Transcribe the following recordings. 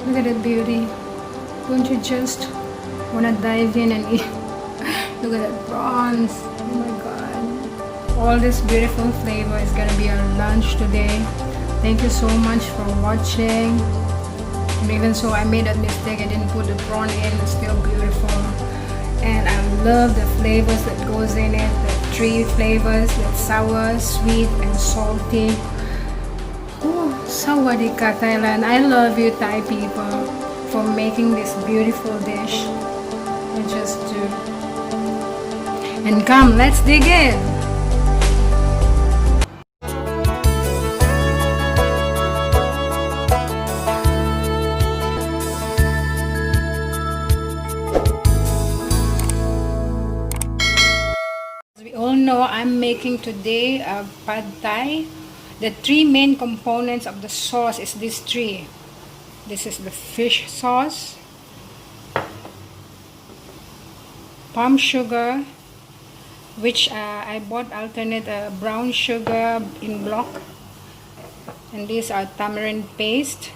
Look at that beauty. Don't you just want to dive in and eat? Look at that prawns. Oh my god. All this beautiful flavor is gonna be our lunch today. Thank you so much for watching. And even so, I made that mistake. I didn't put the prawn in. It's still beautiful. And I love the flavors that goes in it. The 3 flavors. That's sour, sweet, and salty. Oh, Sawadika, Thailand. I love you, Thai people, for making this beautiful dish. I just do. And come, let's dig in. As we all know, I'm making today a pad thai. The 3 main components of the sauce is these 3. This is the fish sauce, palm sugar, which I bought alternate brown sugar in block, and these are tamarind paste.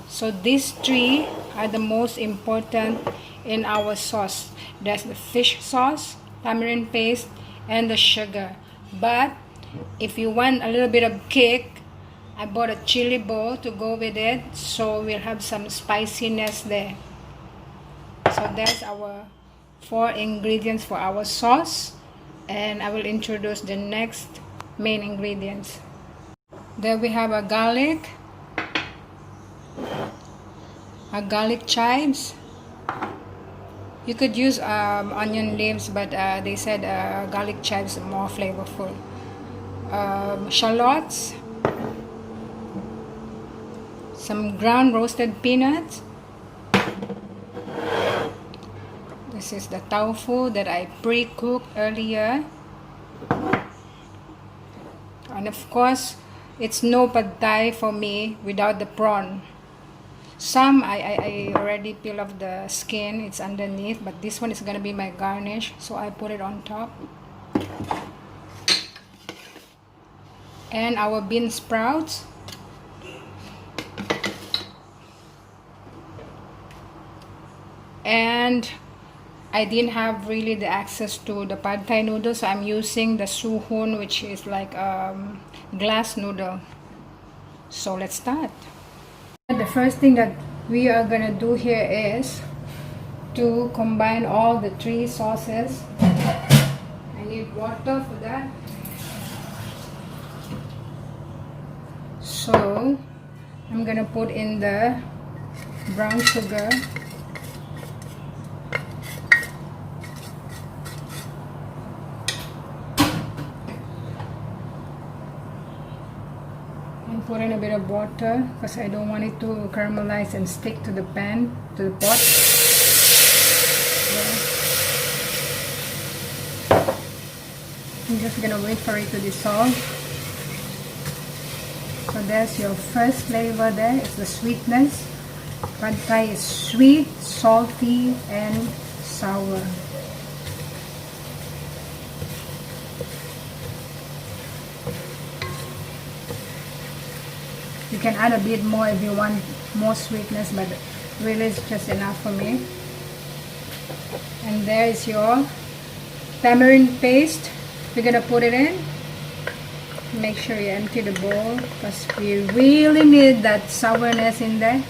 So these 3 are the most important in our sauce. There's the fish sauce, tamarind paste, and the sugar. But if you want a little bit of kick, I bought a chili bowl to go with it, so we'll have some spiciness there. So that's our 4 ingredients for our sauce, and I will introduce the next main ingredients. There we have a garlic chives. You could use onion leaves, but they said garlic chives are more flavorful. Shallots, some ground roasted peanuts. This is the tofu that I pre-cooked earlier. And of course, it's no pad thai for me without the prawn. Some I already peel off the skin, it's underneath, but this one is gonna be my garnish, so I put it on top. And our bean sprouts. And I didn't have really the access to the pad thai noodles, so I'm using the suhun, which is like glass noodle. So let's start. The first thing that we are gonna do here is to combine all the 3 sauces. I need water for that. So I'm gonna put in the brown sugar, and put in a bit of water because I don't want it to caramelize and stick to the pan, to the pot. I'm just gonna wait for it to dissolve. So there's your first flavor there. It's the sweetness. Pad thai is sweet, salty, and sour. You can add a bit more if you want more sweetness, but really it's just enough for me. And there is your tamarind paste. We're gonna put it in. Make sure you empty the bowl because we really need that sourness in there.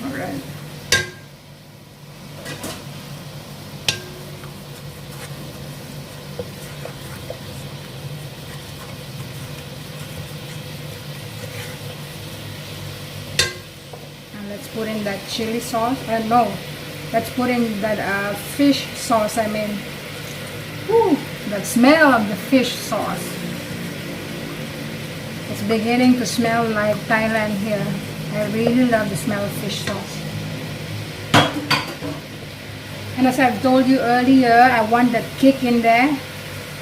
Alright. And let's put in that chili sauce. No, let's put in that fish sauce. I mean, whew, that smell of the fish sauce. It's beginning to smell like Thailand here. I really love the smell of fish sauce. And as I've told you earlier, I want that kick in there.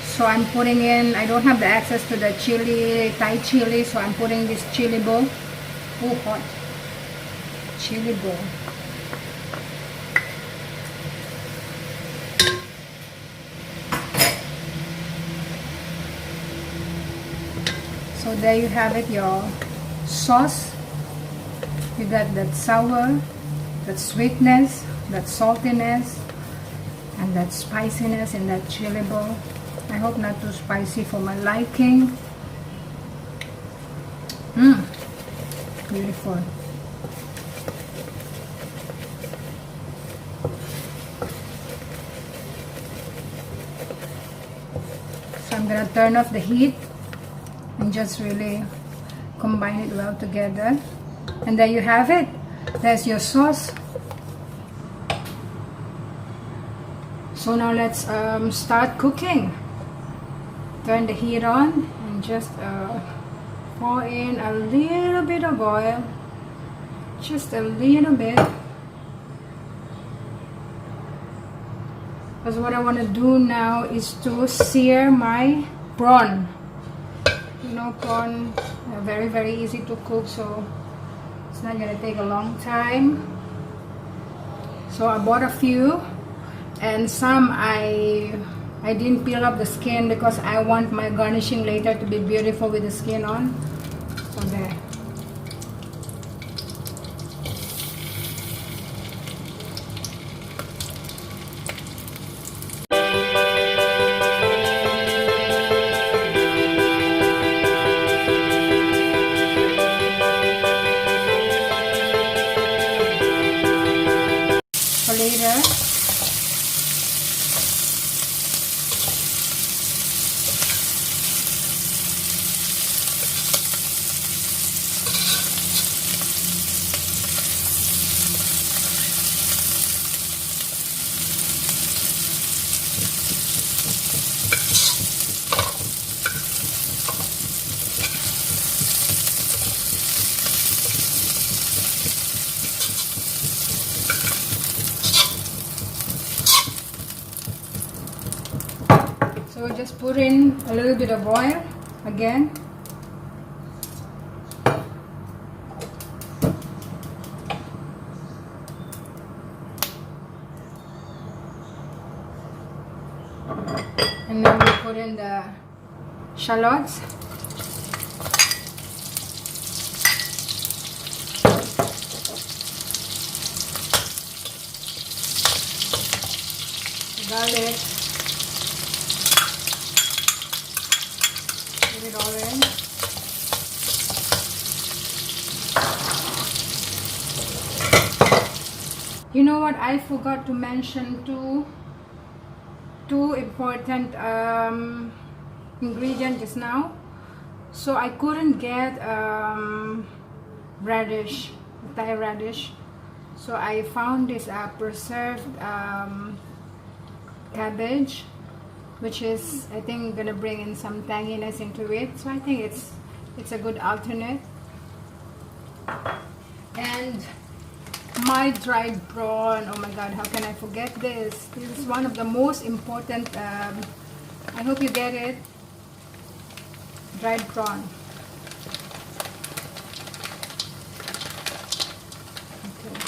So I'm putting in, I don't have the access to the chili, Thai chili, so I'm putting this chili bowl. Oh, hot. Chili bowl. So there you have it, y'all. sauce. You got that sour, that sweetness, that saltiness, and that spiciness in that chili ball. I hope not too spicy for my liking. Beautiful. So I'm gonna turn off the heat and just really combine it well together. And there you have it. There's your sauce. So now let's start cooking. Turn the heat on and just pour in a little bit of oil. Just a little bit. Because what I want to do now is to sear my prawn. You know, prawn are very, very easy to cook, so it's not gonna take a long time. So I bought a few, and some I didn't peel up the skin because I want my garnishing later to be beautiful with the skin on. So there. For later. So just put in a little bit of oil again. And then we put in the shallots. Garlic. Put it all in. You know what? I forgot to mention two important ingredients just now. So I couldn't get radish, Thai radish. So I found this preserved cabbage, which is, I think, gonna bring in some tanginess into it. So I think it's a good alternate. And my dried prawn. Oh my god, how can I forget this? This is one of the most important. I hope you get it. Dried prawn. Okay.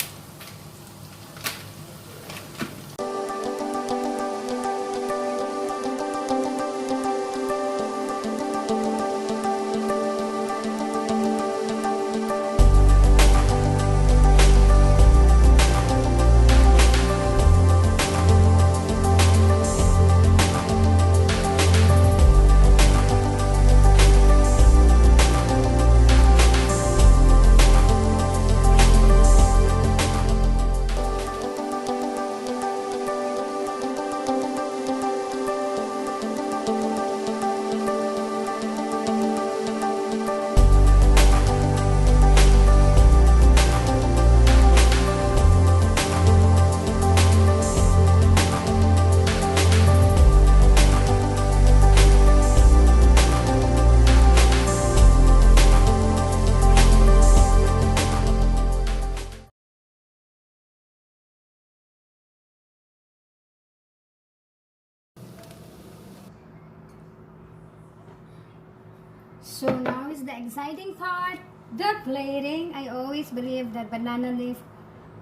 So now is the exciting part, the plating. I always believe that banana leaf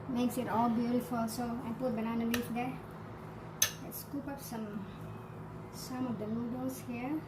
makes it all beautiful, so I put banana leaf there. Let's scoop up some of the noodles here.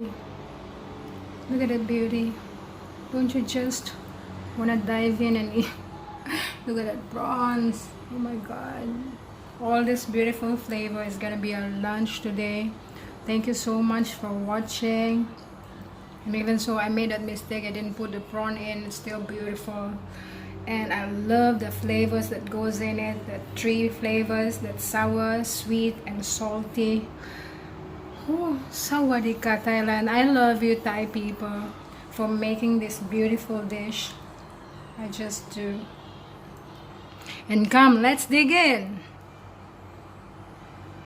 Look at that beauty. Don't you just want to dive in and eat? Look at that prawns. Oh my god. All this beautiful flavor is gonna be our lunch today. Thank you so much for watching. And even so, I made that mistake. I didn't put the prawn in. It's still beautiful. And I love the flavors that goes in it. The 3 flavors, that sour, sweet, and salty. Oh, sawadika Thailand. I love you Thai people for making this beautiful dish. I just do. And come, let's dig in.